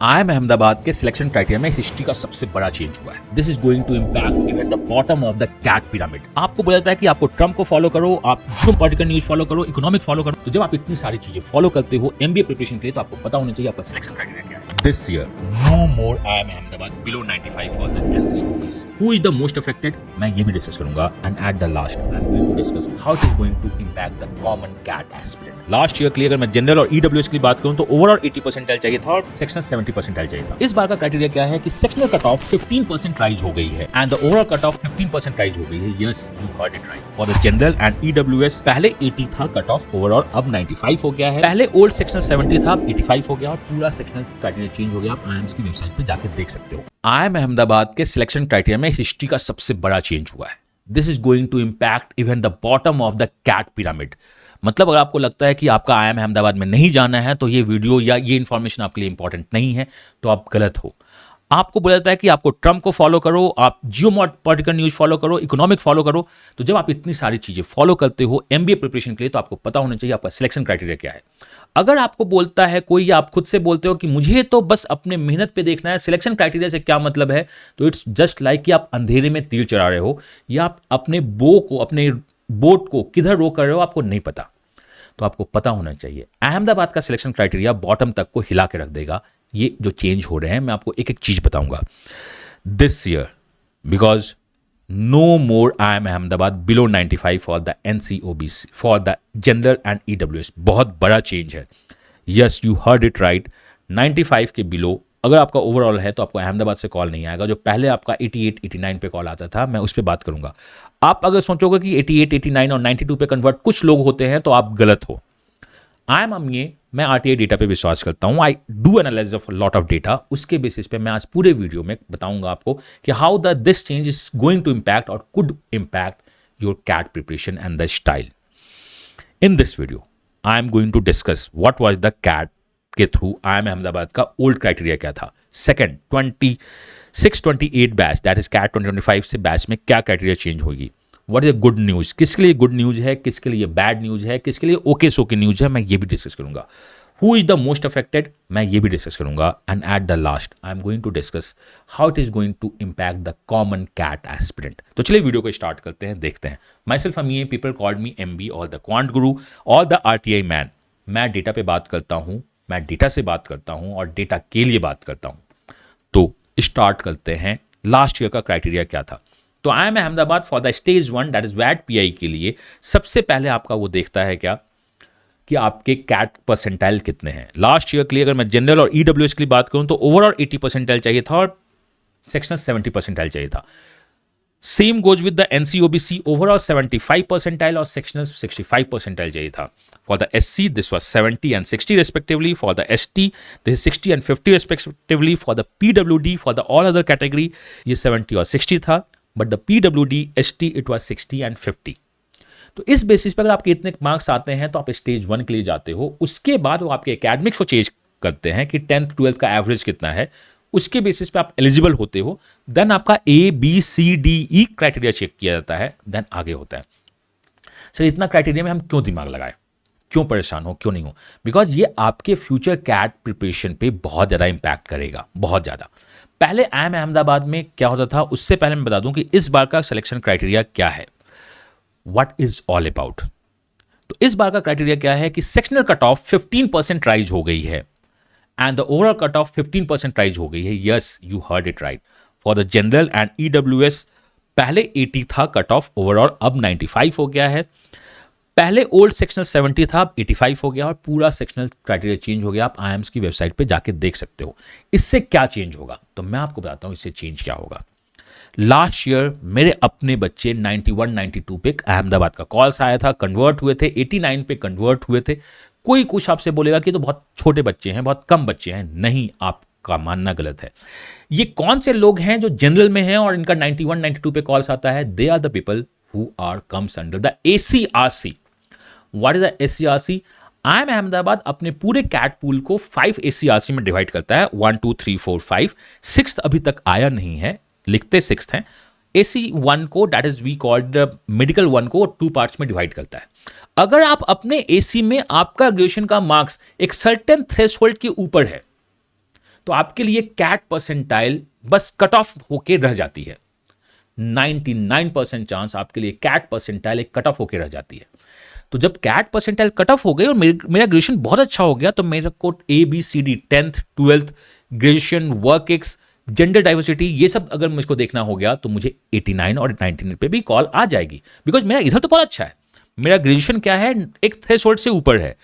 IIM Ahmedabad के selection criteria में history का सबसे बड़ा चेंज हुआ है। This is going to impact even the bottom of the CAT pyramid. आपको बोला जाता है कि आपको ट्रम्प को फॉलो करो, आप जो पॉलिटिकल न्यूज फॉलो करो, इकोनॉमिक फॉलो करो। तो जब आप इतनी सारी चीजें फॉलो करते हो एमबीए प्रिपरेशन के लिए, तो आपको पता होना चाहिए आपका सिलेक्शन क्राइटेरिया क्या है। This year no more IIM Ahmedabad below 95 for the NCOBs। Who is the most affected, मैं ये भी डिस्कस करूंगा। And at the last I am going to discuss how it is going to impact the common CAT aspirant. Last year के लिए अगर मैं general और EWS की बात करूं तो ओवरऑल 80% चाहिए था और सेक्शनल 70% चाहिए था। इस बार का क्राइटेरिया क्या है कि सेक्शनल कट ऑफ 15% राइज हो गई है and the overall cut off 15% rise हो गई है। Yes, you heard it right. For the general and EWS पहले 80 था कट ऑफ, ओवरऑल अब 95 हो गया है। पहले ओल्ड सेक्शनल 70 था, अब 85 हो गया और पूरा सेक्शनल क्राइटेरिया चेंज हो गया। आप आईएम्स की वेबसाइट पे जाकर देख सकते हो। IIM अहमदाबाद के सिलेक्शन क्राइटेरिया में हिस्ट्री का सबसे बड़ा चेंज हुआ है। This is going to impact even the bottom of the CAT pyramid. मतलब अगर आपको लगता है कि आपका IIM अहमदाबाद में नहीं जाना है तो ये वीडियो या ये इन्फॉर्मेशन आपके लिए इंपॉर्टेंट नहीं है, तो आप गलत हो। आपको बोला जाता है कि आपको ट्रम्प को फॉलो करो, आप जियो पॉलिटिकल न्यूज फॉलो करो, इकोनॉमिक फॉलो करो। तो जब आप इतनी सारी चीजें फॉलो करते हो एमबीए प्रिपरेशन के लिए, तो आपको पता होना चाहिए आपका सिलेक्शन क्राइटेरिया क्या है। अगर आपको बोलता है कोई या आप खुद से बोलते हो कि मुझे तो बस अपने मेहनत पे देखना है, सिलेक्शन क्राइटेरिया से क्या मतलब है, तो इट्स जस्ट लाइक कि आप अंधेरे में तीर चला रहे हो या आप अपने अपने बोट को किधर रोक कर रहे हो, आपको नहीं पता। तो आपको पता होना चाहिए अहमदाबाद का सिलेक्शन क्राइटेरिया बॉटम तक को हिला के रख देगा। ये जो चेंज हो रहे हैं, मैं आपको एक एक चीज बताऊंगा this year, because no more IIM Ahmedabad below 95 for the NCOBs for the general and EWS। बहुत बड़ा चेंज है। Yes, you heard it right. 95 के बिलो अगर आपका ओवरऑल है तो आपको अहमदाबाद से कॉल नहीं आएगा। जो पहले आपका 88 89 पे कॉल आता था, मैं उस पर बात करूंगा। आप अगर सोचोगे कि 88 89 और 92 पे कन्वर्ट कुछ लोग होते हैं, तो आप गलत हो। मैं RTI डेटा पे विश्वास करता हूं। I do analyse of lot of data. उसके बेसिस पे मैं आज पूरे वीडियो में बताऊंगा आपको कि how the this change is going to impact और could impact your CAT preparation and the style. In this video I am going to discuss what was the CAT के थ्रू IIM अहमदाबाद का old criteria क्या था। Second 26-28 batch, that is CAT 2025 से batch में क्या criteria change होगी। What is good news, किसके लिए गुड न्यूज है, किसके लिए बैड न्यूज है, किसके लिए ओके सो की न्यूज है, मैं ये भी डिस्कस करूंगा। Who is the most affected, मैं ये भी डिस्कस करूंगा। And at the last I am going to discuss how it is going to impact the common CAT aspirant. तो चलिए वीडियो को स्टार्ट करते हैं, देखते हैं। Myself Amiya, people called me MB और द क्वांट गुरु और द RTI मैन। मैं डेटा पे बात करता हूं, मैं डेटा से बात करता हूं और डेटा के लिए बात करता हूं। तो स्टार्ट करते हैं। लास्ट ईयर का क्राइटेरिया क्या था। तो IIM Ahmedabad for the stage 1 that is वैट PI के लिए सबसे पहले आपका वो देखता है क्या कि आपके कैट परसेंटाइल कितने हैं। लास्ट ईयर के लिए अगर मैं जनरल और EWS के लिए बात करूं तो ओवरऑल 80% चाहिए था और सेक्शनल 70% चाहिए था। Same goes with the NCOBC, overall 75% और सेक्शनल 65% चाहिए था। For the SC, this was 70 and 60 respectively. For the ST, this is 60 and 50 respectively. For the PWD, for the all other category, ये 70 और 60 था. But the PWD, ST, it was 60 and 50. तो इस basis पर अगर आपके इतने मार्क्स आते हैं तो आप स्टेज 1 के लिए जाते हो। उसके बाद वो आपके एकेडमिक्स को चेंज करते हैं कि 10th 12th का एवरेज कितना है। उसके बेसिस पे आप एलिजिबल होते हो। देन आपका ABCDE क्राइटेरिया चेक किया जाता है, देन आगे होता है। सर इतना क्राइटेरिया में हम क्यों दिमाग लगाए, क्यों परेशान हो, क्यों नहीं हो? बिकॉज ये आपके फ्यूचर कैट प्रिपरेशन पे बहुत ज़्यादा इंपैक्ट करेगा, बहुत ज़्यादा। पहले IIM अहमदाबाद में क्या होता था, उससे पहले मैं बता दूं कि इस बार का सिलेक्शन क्राइटेरिया क्या है, व्हाट इज ऑल अबाउट। तो इस बार का क्राइटेरिया क्या है कि सेक्शनल कट ऑफ 15% राइज हो गई है and the overall cut off 15% rise हो गई है। Yes, you heard it right. For the general and EWS पहले 80 था कट ऑफ, ओवरऑल अब 95 हो गया है। पहले ओल्ड सेक्शनल 70 था, अब 85 हो गया और पूरा सेक्शनल क्राइटेरिया चेंज हो गया। आप IIMs की वेबसाइट पे जाके देख सकते हो। इससे क्या चेंज होगा, तो मैं आपको बताता हूं इससे चेंज क्या होगा। लास्ट ईयर मेरे अपने बच्चे 91 92 पे अहमदाबाद का कॉल्स आया था, कन्वर्ट हुए थे, 89 पे कन्वर्ट हुए थे। कोई कुछ आपसे बोलेगा कि तो बहुत छोटे बच्चे हैं, बहुत कम बच्चे हैं। नहीं, आपका मानना गलत है। ये कौन से लोग हैं जो जनरल में हैं और इनका 91 92 पे कॉल्स आता है? They are the people who are comes under the ACRC। What is the ACRC? IIM Ahmedabad अपने पूरे कैट पूल को 5 ACRC में डिवाइड करता है, 1 2 3 4 5। 6th अभी तक आया नहीं है, लिखते 6th हैं। AC1 को, that is we called medical 1 को 2 पार्ट्स में डिवाइड करता है। अगर आप अपने AC में आपका ग्रेजुएशन का मार्क्स एक सर्टेन थ्रेशोल्ड के ऊपर है तो आपके लिए कैट परसेंटाइल बस कट ऑफ होके रह जाती है। 99% चांस आपके लिए कैट परसेंटाइल एक कट ऑफ होके रह जाती है। तो जब कैट परसेंटाइल कट ऑफ हो गई और मेरा ग्रेजुएशन बहुत अच्छा हो गया, तो मेरे को ABCD 10th 12th graduation, work ex, gender diversity, ये सब अगर मुझको देखना हो गया तो मुझे 89 और 99 पे भी कॉल आ जाएगी, बिकॉज मेरा इधर तो बहुत अच्छा है। मेरा ग्रेजुएशन क्या है, एक थ्रेशोल्ड से ऊपर है।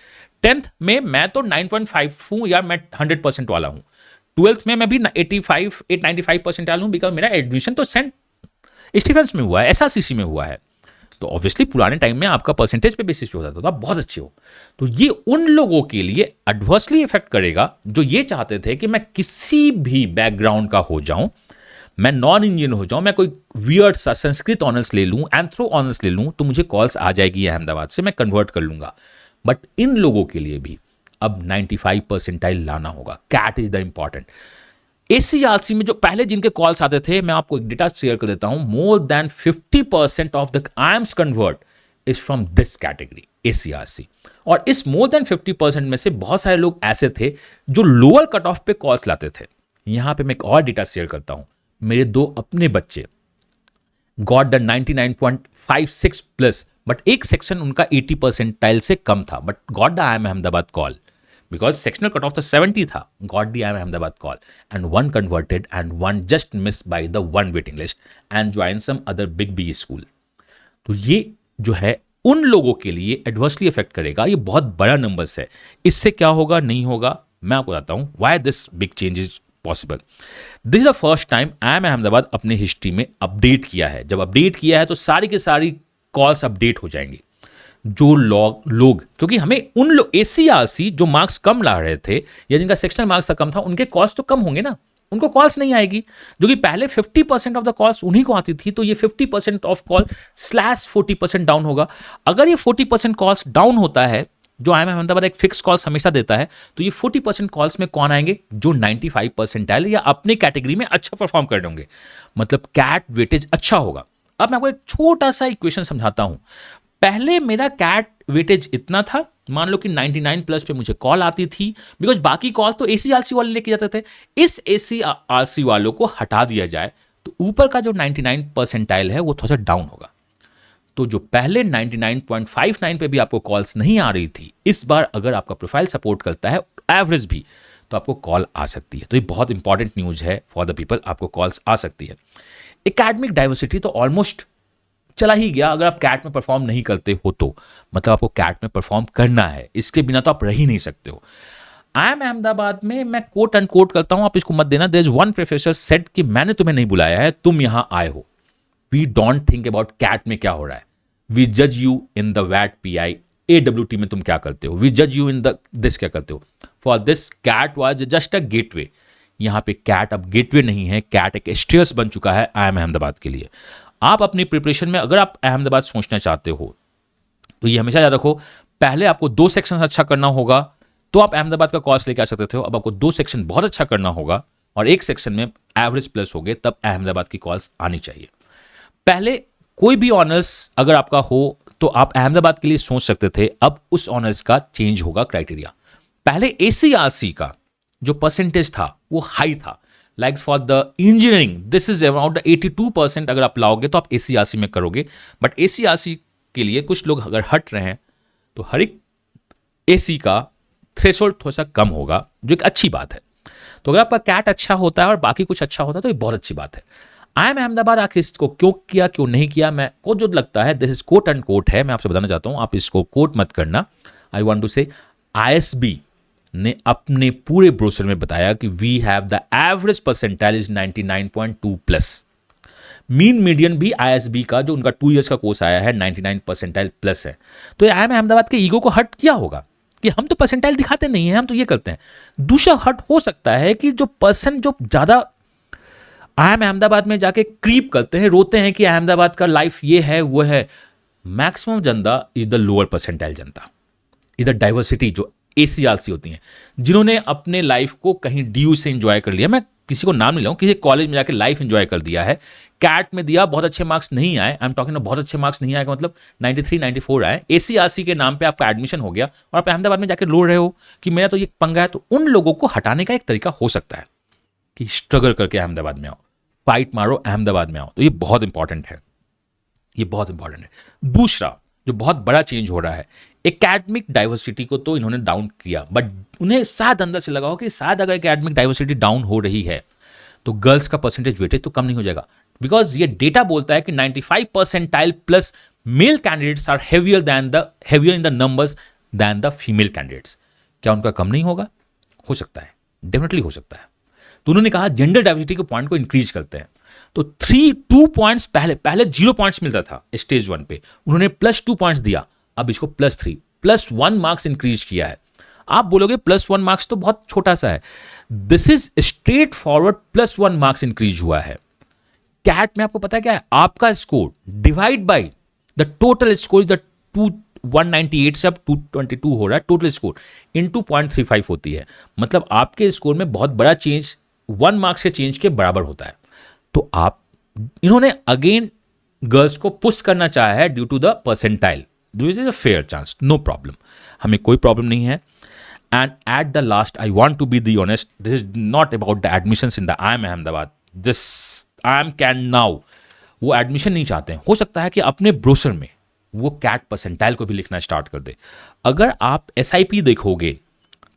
10th में मैं तो 9.5 हूँ या मैं 100% वाला हूँ। 12th में मैं भी 895% वाला हूँ, बिकॉज मेरा एडमिशन तो सेंट स्टीफेंस में हुआ है, SRCC में हुआ है। तो ऑब्वियसली पुराने टाइम में आपका परसेंटेज पे बेसिस पे होता था, तो आप बहुत अच्छे हो। तो ये उन लोगों के लिए एडवर्सली इफेक्ट करेगा जो ये चाहते थे कि मैं किसी भी बैकग्राउंड का हो जाऊं, मैं नॉन इंडियन हो जाऊं, मैं कोई वियर्ड सा संस्कृत ऑनर्स ले लूं, एंथ्रो ऑनर्स ले लूं, तो मुझे कॉल्स आ जाएगी अहमदाबाद से, मैं कन्वर्ट कर लूंगा। बट इन लोगों के लिए भी अब 95 परसेंटाइल लाना होगा। CAT is the important. ACRC में जो पहले जिनके कॉल्स आते थे, मैं आपको एक डेटा शेयर कर देता हूं, more than 50% of the IIMS convert is from this category ACRC। और इस मोर देन 50% में से बहुत सारे लोग ऐसे थे जो लोअर कट ऑफ पे कॉल्स लाते थे। यहां पे मैं एक और डेटा शेयर करता हूं। मेरे 2 अपने बच्चे गॉट द 99.56 प्लस, बट एक सेक्शन उनका 80 परसेंटाइल से कम था, but got the IIM Ahmedabad call, because sectional cutoff तो 70 था, got the IIM Ahmedabad call, and one converted and one just missed by the one waiting list and joined some other big B school। तो ये जो है उन लोगों के लिए एडवर्सली इफेक्ट करेगा। ये बहुत बड़ा नंबर्स है। इससे क्या होगा, नहीं होगा, मैं आपको बताता हूँ why this big change is possible। This is the first time IIM Ahmedabad अपने हिस्ट्री में अपडेट किया है। जब अपडेट किया है तो सारी की सारी कॉल्स अपडेट हो जाएंगी। जो लोग क्योंकि हमें उन लोग ACRC जो मार्क्स कम ला रहे थे या जिनका सेक्शनल मार्क्स था कम था, उनके कॉल्स तो कम होंगे ना, उनको कॉल्स नहीं आएगी। जो कि पहले 50% ऑफ द कॉल्स उन्हीं को आती थी, तो ये 50% ऑफ कॉल स्लैश 40% डाउन होगा। अगर ये 40% कॉल्स डाउन होता है, जो IIM अहमदाबाद एक फिक्स कॉल्स हमेशा देता है, तो ये 40% कॉल्स में कौन आएंगे, जो 95 परसेंटाइल या अपने कैटेगरी में अच्छा परफॉर्म कर होंगे, मतलब कैट वेटेज अच्छा होगा। अब मैं आपको एक छोटा सा इक्वेशन समझाता हूं। पहले मेरा कैट वेटेज इतना था, मान लो कि 99 प्लस पे मुझे कॉल आती थी, बिकॉज बाकी कॉल तो ACRC वाले लेके जाते थे। इस ACRC वालों को हटा दिया जाए तो ऊपर का जो 99 परसेंटाइल है वो थोड़ा सा डाउन होगा। तो जो पहले 99.59 पे भी आपको कॉल्स नहीं आ रही थी, इस बार अगर आपका प्रोफाइल सपोर्ट करता है एवरेज भी, तो आपको कॉल आ सकती है। तो ये बहुत इंपॉर्टेंट न्यूज है फॉर द पीपल, आपको कॉल्स आ सकती है। एकेडमिक डाइवर्सिटी तो ऑलमोस्ट चला ही गया। अगर आप कैट में परफॉर्म नहीं करते हो तो मतलब आपको कैट में परफॉर्म करना है, इसके बिना तो आप रह ही नहीं सकते हो। IIM अहमदाबाद में मैं कोट एंड कोट करता हूं, आप इसको मत देना। There is one professor said कि मैंने तुम्हें नहीं बुलाया है, तुम यहां आए हो। We don't think about cat में क्या हो रहा है, वी जज you in the VAT PI AWT में तुम क्या करते हो, वी जज यू इन द दिस क्या करते हो। For this CAT was just a gateway. यहां पे कैट अब गेटवे नहीं है, कैट एक स्टेयर्स बन चुका है IIM अहमदाबाद के लिए। आप अपनी प्रिपरेशन में अगर आप अहमदाबाद सोचना चाहते हो तो ये हमेशा याद रखो, पहले आपको 2 सेक्शन अच्छा करना होगा तो आप अहमदाबाद का कॉर्स लेके आ सकते थे। अब आपको 2 सेक्शन बहुत अच्छा करना होगा और एक सेक्शन में एवरेज प्लस हो गए, तब अहमदाबाद की कॉल्स आनी चाहिए। पहले कोई भी ऑनर्स अगर आपका हो तो आप अहमदाबाद के लिए सोच सकते थे, अब उस ऑनर्स का चेंज होगा क्राइटेरिया। पहले ACRC का जो परसेंटेज था वो हाई था, like for the engineering this is about 82%। अगर आप लाओगे तो आप ACRC में करोगे, बट ACRC के लिए कुछ लोग अगर हट रहे हैं तो हर एक AC का थ्रेशोल्ड थोड़ा सा कम होगा, जो एक अच्छी बात है। तो अगर आपका कैट अच्छा होता है और बाकी कुछ अच्छा होता है तो ये बहुत अच्छी बात है। IIM अहमदाबाद आखिर इसको क्यों किया, क्यों नहीं किया, मैं को जो लगता है this is quote and quote है, मैं आपसे बताना चाहता हूं, आप इसको कोट मत करना। I want to say ISB ने अपने पूरे ब्रोशर में बताया कि we have the average percentile is 99.2 plus. Mean median भी ISB का जो उनका 2 इयर्स का कोर्स आया है 99 परसेंटाइल प्लस है। तो IIM अहमदाबाद के ईगो को हट किया होगा कि हम तो परसेंटाइल दिखाते नहीं हैं, हम तो ये करते हैं। दूसरा हट हो सकता है कि जो पर्सन जो ज़्यादा IIM अहमदाबाद में जाके क्रीप करते हैं, रोते हैं कि अहमदाबाद का लाइफ ये है वो है, maximum Janata is the lower percentile Janata, is the diversity जो ACRC होती हैं, जिन्होंने अपने लाइफ को कहीं DU से एंजॉय कर लिया। मैं किसी को नाम नहीं लाऊं, किसी कॉलेज में जाके लाइफ एंजॉय कर दिया है, कैट में दिया, बहुत अच्छे मार्क्स नहीं आए, आई एम टॉकिंग बहुत अच्छे मार्क्स नहीं आए का मतलब 93 94 आए, ACRC के नाम पे आपका एडमिशन हो गया और आप अहमदाबाद में जाकर रो रहे हो कि मेरा तो ये पंगा है, तो उन लोगों को हटाने का एक तरीका हो सकता है कि स्ट्रगल करके अहमदाबाद में आओ, फाइट मारो, अहमदाबाद में आओ। तो ये बहुत इंपॉर्टेंट है, ये बहुत इंपॉर्टेंट है। दूसरा जो बहुत बड़ा चेंज हो रहा है, एकेडमिक डाइवर्सिटी को तो इन्होंने डाउन किया, बट उन्हें शायद अंदर से लगा हो कि शायद अगर एकेडमिक डाइवर्सिटी डाउन हो रही है तो गर्ल्स का परसेंटेज वेटेज तो कम नहीं हो जाएगा, बिकॉज ये डेटा बोलता है कि 95 percentile plus male candidates are heavier in the numbers than the female candidates. क्या उनका कम नहीं होगा? हो सकता है, डेफिनेटली हो सकता है। तो उन्होंने कहा जेंडर डाइवर्सिटी के पॉइंट को इंक्रीज करते हैं। तो 2 पॉइंट्स पहले 0 पॉइंट्स मिलता था स्टेज 1 पे, उन्होंने +2 पॉइंट्स दिया, अब इसको +3 +1 मार्क्स इंक्रीज किया है। आप बोलोगे +1 मार्क्स तो बहुत छोटा सा है, this is straight forward +1 marks increase हुआ है। कैट में आपको पता है क्या है, आपका score divide by the total score is the 198 से अब 222 हो रहा है, टोटल स्कोर इंटू 0.35 होती है, मतलब आपके स्कोर में बहुत बड़ा चेंज 1 मार्क्स के चेंज के बराबर होता है। तो आप इन्होंने अगेन गर्ल्स को पुश करना चाहा है due to the percentile, this is a fair chance, no problem, हमें कोई प्रॉब्लम नहीं है। And at the last I want to be the honest, this is not about the admissions in the IIM Ahmedabad, this IIM can now, वो admission नहीं चाहते हैं, हो सकता है कि अपने ब्रोशर में वो कैट परसेंटाइल को भी लिखना स्टार्ट कर दे। अगर आप SIP देखोगे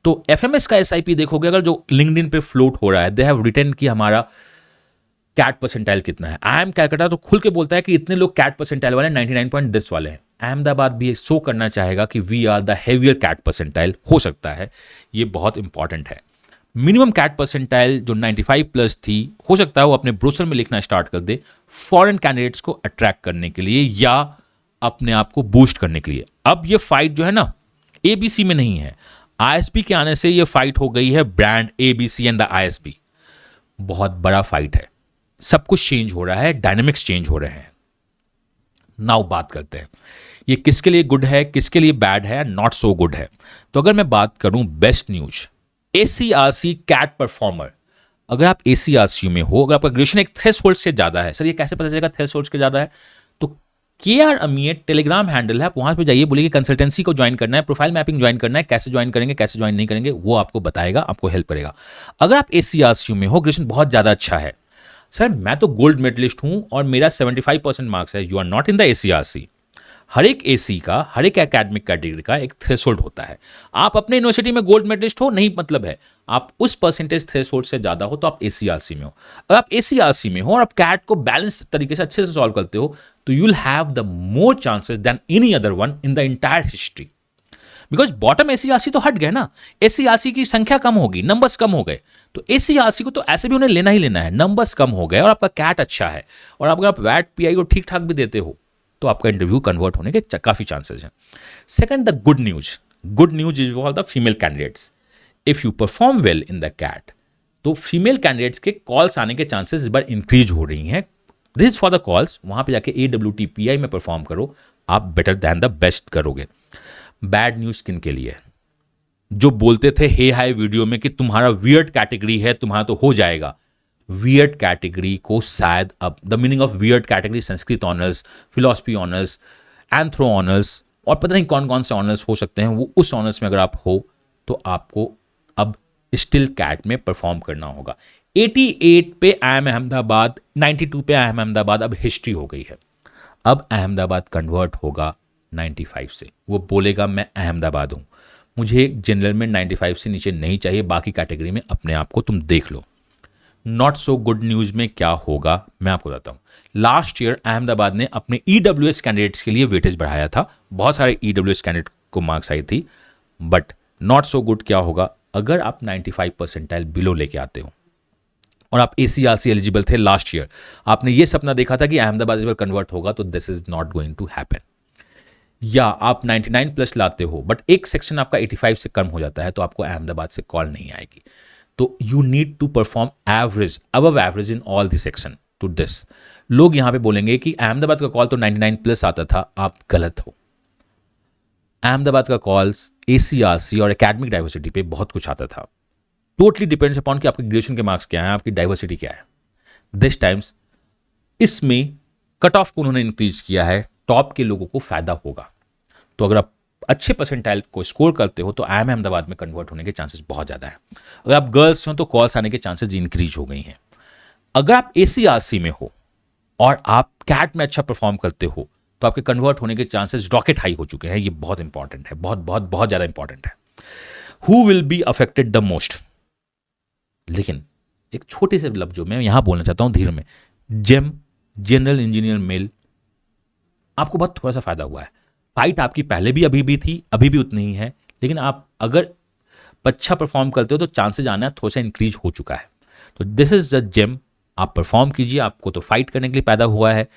तो FMS का SIP देखोगे, अगर जो लिंक्डइन पे फ्लोट हो रहा है, दे हैव रिटन कि हमारा कैट परसेंटाइल कितना है। IIM कैलकाटा तो खुल के बोलता है कि इतने लोग कैट परसेंटाइल वाले 99 पॉइंट दिस वाले हैं। अहमदाबाद भी शो करना चाहेगा कि we are the heavier CAT percentile, हो सकता है, ये बहुत इंपॉर्टेंट है। मिनिमम कैट परसेंटाइल जो 95+ थी, हो सकता है वो अपने ब्रोशर में लिखना स्टार्ट कर दे, फॉरेन कैंडिडेट्स को अट्रैक्ट करने के लिए या अपने आप को बूस्ट करने के लिए। अब ये फाइट जो है ना ABC में नहीं है, ISB के आने से ये फाइट हो गई है brand ABC and the ISB। बहुत बड़ा फाइट है, सब कुछ चेंज हो रहा है, डायनेमिक्स चेंज हो रहे हैं। नाउ बात करते हैं ये किसके लिए गुड है, किसके लिए बैड है, नॉट सो गुड है। तो अगर मैं बात करूं best news, ACRC CAT performer, अगर आप ACRC में हो, अगर आपका ग्रेजुएशन एक थ्रेशोल्ड से ज्यादा है, सर ये कैसे पता चलेगा थ्रेशोल्ड के ज्यादा है, तो KR अमीर टेलीग्राम हैंडल है, आप वहां पे जाइए, बोलिए कंसल्टेंसी को ज्वाइन करना है, प्रोफाइल मैपिंग ज्वाइन करना है, कैसे ज्वाइन करेंगे कैसे ज्वाइन नहीं करेंगे वो आपको बताएगा, आपको हेल्प करेगा। अगर आप ACRC में हो, ग्रेजुएशन बहुत ज्यादा अच्छा है, सर मैं तो गोल्ड मेडलिस्ट हूं और मेरा 75% मार्क्स है, you are not in the ACRC। हर एक AC का, हर एक एकेडमिक कैटेगरी का एक थ्रेशोल्ड होता है। आप अपने यूनिवर्सिटी में गोल्ड मेडलिस्ट हो नहीं मतलब है, आप उस परसेंटेज थ्रेशोल्ड से ज़्यादा हो तो आप ACRC में हो। अगर आप ACRC में हो और आप कैट को बैलेंस तरीके से अच्छे से सॉल्व करते हो तो you will have the more chances than any other one in the entire history, because bottom ACRC तो हट गए ना, ACRC की संख्या कम होगी, नंबर्स कम हो गए, तो ACRC को तो ऐसे भी उन्हें लेना ही लेना है, नंबर्स कम हो गए और आपका कैट अच्छा है और अगर आप वैट PI को ठीक ठाक भी देते हो तो आपका इंटरव्यू कन्वर्ट होने के काफ़ी चांसेस हैं। Second, the good news is for the female candidates, if you perform well in the CAT तो फीमेल कैंडिडेट्स के कॉल्स आने के चांसेस इस बार इंक्रीज हो रही हैं। This is for the calls, वहाँ पे जाके AWT PI में परफॉर्म करो, आप बेटर दैन द बेस्ट करोगे। बैड न्यूज़ किन के लिए, जो बोलते थे हे हाय वीडियो में कि तुम्हारा वियर्ड कैटेगरी है, तुम्हारा तो हो जाएगा, वियर्ड कैटेगरी को शायद अब, the meaning of weird category Sanskrit honours, philosophy honours, anthro honours और पता नहीं कौन कौन से ऑनर्स हो सकते हैं, वो उस ऑनर्स में अगर आप हो तो आपको अब स्टिल कैट में परफॉर्म करना होगा। 88 पे IIM अहमदाबाद, 92 पे IIM अहमदाबाद अब हिस्ट्री हो गई है। अब अहमदाबाद कन्वर्ट होगा 95 से, वो बोलेगा मैं अहमदाबाद हूँ, मुझे जनरल में 95 से नीचे नहीं चाहिए, बाकी कैटेगरी में अपने आप को तुम देख लो। नॉट सो गुड न्यूज़ में क्या होगा मैं आपको बताता हूँ। लास्ट ईयर अहमदाबाद ने अपने EWS कैंडिडेट्स के लिए वेटेज बढ़ाया था, बहुत सारे EWS कैंडिडेट को मार्क्स आई थी, बट नॉट सो गुड क्या होगा, अगर आप 95 परसेंटाइल बिलो लेके आते हो और आप ACRC एलिजिबल थे लास्ट ईयर, आपने ये सपना देखा था कि अहमदाबाद इस बार कन्वर्ट होगा, तो this is not going to happen. या आप 99+ लाते हो बट एक सेक्शन आपका 85 से कम हो जाता है तो आपको अहमदाबाद से कॉल नहीं आएगी। तो you need to perform average, above average in all the section to this. लोग यहां पे बोलेंगे कि अहमदाबाद का कॉल तो 99+ आता था, आप गलत हो। अहमदाबाद का कॉल्स ACRC और एकेडमिक डाइवर्सिटी पे बहुत कुछ आता था, टोटली डिपेंड्स अपॉन कि आपके ग्रेजुएशन के मार्क्स क्या है, आपकी डाइवर्सिटी क्या है। दिस टाइम्स इसमें कट ऑफ को उन्होंने इंक्रीज किया है, टॉप के लोगों को फायदा होगा। तो अगर आप अच्छे परसेंटाइल को स्कोर करते हो तो IIM अहमदाबाद में कन्वर्ट होने के चांसेस बहुत ज़्यादा है। अगर आप गर्ल्स हो तो कॉल्स आने के चांसेस इंक्रीज हो गई हैं। अगर आप ACRC में हो और आप कैट में अच्छा परफॉर्म करते हो तो आपके कन्वर्ट होने के चांसेस रॉकेट हाई हो चुके हैं। ये बहुत इंपॉर्टेंट है, बहुत बहुत बहुत ज़्यादा इंपॉर्टेंट है। Who will be affected the most, लेकिन एक छोटे से लफ्ज जो मैं यहां बोलना चाहता हूं धीरे में, जेम जनरल इंजीनियर मेल, आपको बहुत थोड़ा सा फायदा हुआ है। फाइट आपकी पहले भी अभी भी थी, अभी भी उतनी ही है, लेकिन आप अगर अच्छा परफॉर्म करते हो तो चांसेस आना थोड़ा सा इंक्रीज हो चुका है। तो दिस इज द जेम, आप परफॉर्म कीजिए, आपको तो फाइट करने के लिए पैदा हुआ है।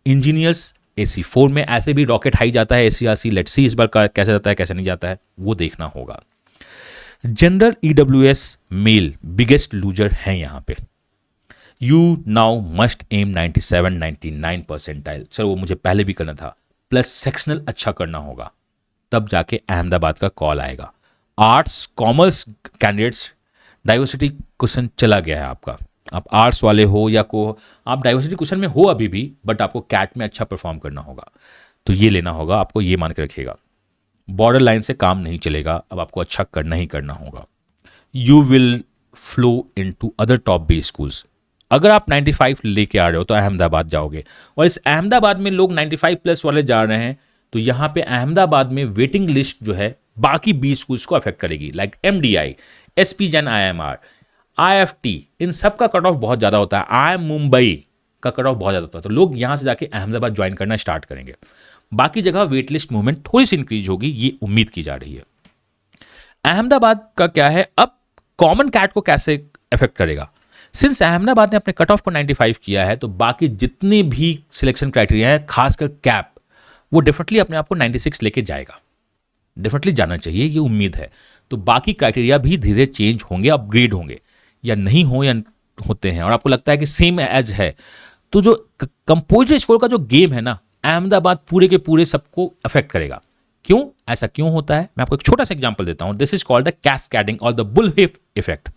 इंजीनियर्स AC4 में ऐसे भी रॉकेट हाई जाता है, ACRC लेट्स सी इस बार कैसे जाता है कैसे नहीं जाता है वो देखना होगा। General EWS male biggest loser है यहां पे। You now must aim 97-99 percentile, sir वो मुझे पहले भी करना था, प्लस सेक्शनल अच्छा करना होगा, तब जाके अहमदाबाद का कॉल आएगा। Arts commerce candidates diversity question चला गया है आपका। आप आर्ट्स वाले हो या को आप डाइवर्सिटी क्वेश्चन में हो अभी भी, बट आपको कैट में अच्छा परफॉर्म करना होगा, तो ये लेना होगा आपको, ये मान के रखिएगा। बॉर्डर लाइन से काम नहीं चलेगा, अब आपको अच्छा करना ही करना होगा। You will flow into other top B schools. अगर आप 95 लेके आ रहे हो तो अहमदाबाद जाओगे, और इस अहमदाबाद में लोग 95 प्लस वाले जा रहे हैं, तो यहाँ पे अहमदाबाद में वेटिंग लिस्ट जो है बाकी 20 स्कूल्स को अफेक्ट करेगी, like MDI, SP Jain IMR, IFT, इन सब का कट ऑफ बहुत ज़्यादा होता है। IIM मुंबई का कट ऑफ बहुत ज़्यादा होता है, तो लोग यहाँ से जाके अहमदाबाद ज्वाइन करना स्टार्ट करेंगे। बाकी जगह वेट लिस्ट मूवमेंट थोड़ी सी इंक्रीज होगी, ये उम्मीद की जा रही है। अहमदाबाद का क्या है, अब कॉमन कैट को कैसे अफेक्ट करेगा। सिंस अहमदाबाद ने अपने कट ऑफ को 95 किया है, तो बाकी जितने भी सिलेक्शन क्राइटेरिया है, खासकर कैप, वो डेफिनेटली अपने आप को 96 लेके जाएगा, डेफिनेटली जाना चाहिए, ये उम्मीद है। तो बाकी क्राइटेरिया भी धीरे चेंज होंगे, अपग्रेड होंगे, या नहीं हो या होते हैं, और आपको लगता है कि सेम एज है, तो जो कंपोजिट स्कोर का जो गेम है ना, अहमदाबाद पूरे के पूरे सबको अफेक्ट करेगा। क्यों ऐसा क्यों होता है, मैं आपको एक छोटा सा एग्जांपल देता हूं। This is called the cascading और द बुलहिफ इफेक्ट।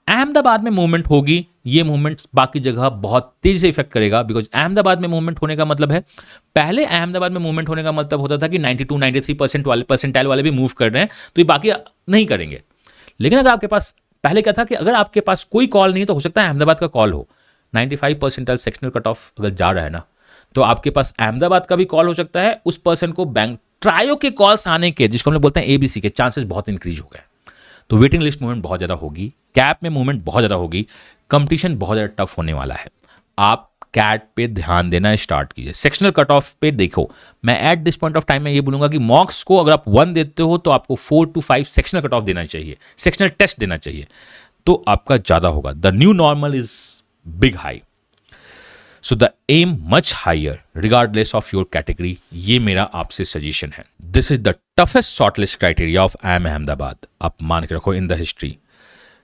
अहमदाबाद में मूवमेंट होगी, ये मूवमेंट बाकी जगह बहुत तेजी से इफेक्ट करेगा, बिकॉज अहमदाबाद में मूवमेंट होने का मतलब है, पहले अहमदाबाद में मूवमेंट होने का मतलब होता था कि 92-93% वाले परसेंटाइल वाले भी मूव कर रहे हैं, तो ये बाकी नहीं करेंगे। लेकिन अगर आपके पास पहले क्या था कि अगर आपके पास कोई कॉल नहीं तो हो सकता है अहमदाबाद का कॉल हो। 95 परसेंटाइल सेक्शनल कट ऑफ अगर जा रहा है ना, तो आपके पास अहमदाबाद का भी कॉल हो सकता है, उस पर्सन को बैंक ट्रायो के कॉल्स आने के, जिसको हम लोग बोलते हैं ABC के, चांसेस बहुत इंक्रीज हो गए। तो वेटिंग लिस्ट मूवमेंट बहुत ज़्यादा होगी, कैप में मूवमेंट बहुत ज़्यादा होगी, कंपटीशन बहुत ज़्यादा टफ होने वाला है। आप कैट पे ध्यान देना स्टार्ट कीजिए। सेक्शनल कट ऑफ पे देखो, मैं at this point of time में ये बोलूंगा कि मॉक्स को अगर आप 1 देते हो तो आपको 4 to 5 सेक्शनल कट ऑफ देना चाहिए, सेक्शनल टेस्ट देना चाहिए, तो आपका ज़्यादा होगा। The new normal is big high, so the aim much higher regardless of your category. ये मेरा आपसे सजेशन है। This is the toughest shortlist criteria of IIM Ahmedabad, आप मान के रखो, in the history.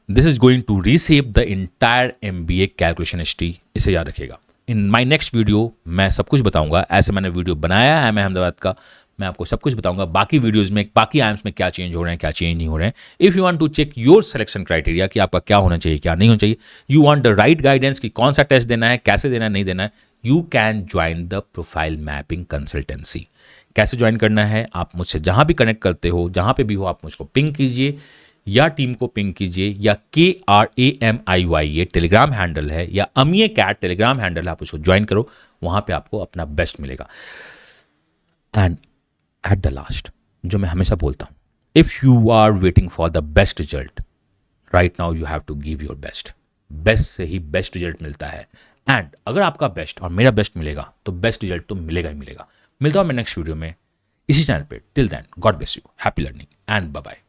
This is going to reshape the entire MBA calculation history, इसे याद रखिएगा। इन माई नेक्स्ट वीडियो मैं सब कुछ बताऊंगा, ऐसे मैंने वीडियो बनाया है IIM अहमदाबाद का, मैं आपको सब कुछ बताऊंगा। बाकी वीडियोस में, बाकी IIMs में क्या चेंज हो रहे हैं, क्या चेंज नहीं हो रहे हैं। If you want to check your selection criteria कि आपका क्या होना चाहिए, क्या नहीं होना चाहिए, you want the right guidance कि कौन सा टेस्ट देना है, कैसे देना है, नहीं देना है, you can join the profile mapping consultancy. कैसे ज्वाइन करना है, आप मुझसे जहाँ भी कनेक्ट करते हो, जहाँ पे भी हो, आप मुझको पिंग कीजिए या टीम को पिंग कीजिए, या KRAMIY ये टेलीग्राम हैंडल है, या अमिये कैट टेलीग्राम हैंडल है, आप उसको ज्वाइन करो, वहाँ पे आपको अपना बेस्ट मिलेगा। एंड एट द लास्ट, जो मैं हमेशा बोलता हूँ, if you are waiting for the best result, right now you have to give your best. Best से ही बेस्ट रिजल्ट मिलता है, एंड अगर आपका बेस्ट और मेरा बेस्ट मिलेगा तो बेस्ट रिजल्ट तो मिलेगा ही मिलेगा। मिलता हूँ मैं नेक्स्ट वीडियो में इसी चैनल पे। Till then, God bless you, happy learning and bye bye.